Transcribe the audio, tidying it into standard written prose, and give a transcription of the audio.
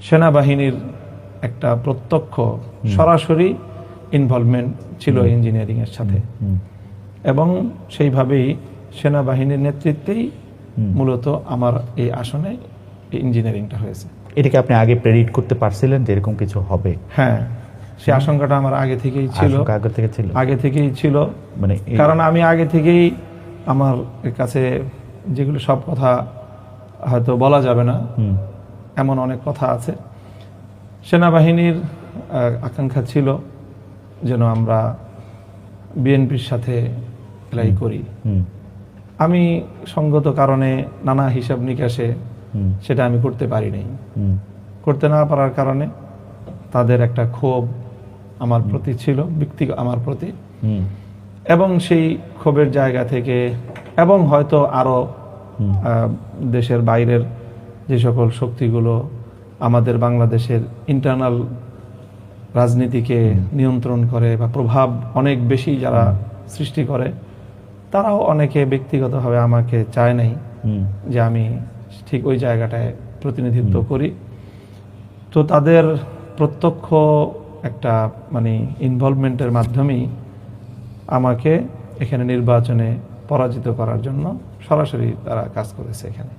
সেনাবাহিনীর একটা প্রত্যক্ষ সরাসরি ইনভলভমেন্ট ছিল ইঞ্জিনিয়ারিং এর সাথে, এবং সেইভাবেই সেনাবাহিনীর নেতৃত্বেই মূলত আমার এই আসনে ইঞ্জিনিয়ারিংটা হয়েছে। এটাকে আপনি আগে প্রেডিক্ট করতে পারছিলেন যে এরকম কিছু হবে? হ্যাঁ, সেই আশঙ্কাটা আমার আগে থেকেই ছিল। আগে থেকেই ছিল, মানে কারণ আমি আগে থেকেই আমার কাছে যেগুলো সব কথা হয়তো বলা যাবে না, এমন অনেক কথা আছে। সেনাবাহিনীর আকাঙ্ক্ষা ছিল যেন আমরা বিএনপির সাথে এলাই করি। আমি সঙ্গত কারণে নানা হিসাব নিকাশে সেটা আমি করতে পারি নাই। করতে না পারার কারণে তাদের একটা ক্ষোভ আমার প্রতি ছিল, ব্যক্তিগত আমার প্রতি, এবং সেই ক্ষোভের জায়গা থেকে এবং হয়তো আরো দেশের বাইরের যে সকল শক্তিগুলো আমাদের বাংলাদেশের ইন্টারনাল রাজনীতিকে নিয়ন্ত্রণ করে বা প্রভাব অনেক বেশি যারা সৃষ্টি করে, তারাও অনেকে ব্যক্তিগতভাবে আমাকে চায় নাই যে আমি ঠিক ওই জায়গাটায় প্রতিনিধিত্ব করি। তো তাদের প্রত্যক্ষ একটা মানে ইনভলভমেন্টের মাধ্যমেই আমাকে এখানে নির্বাচনে পরাজিত করার জন্য সরাসরি তারা কাজ করেছে এখানে।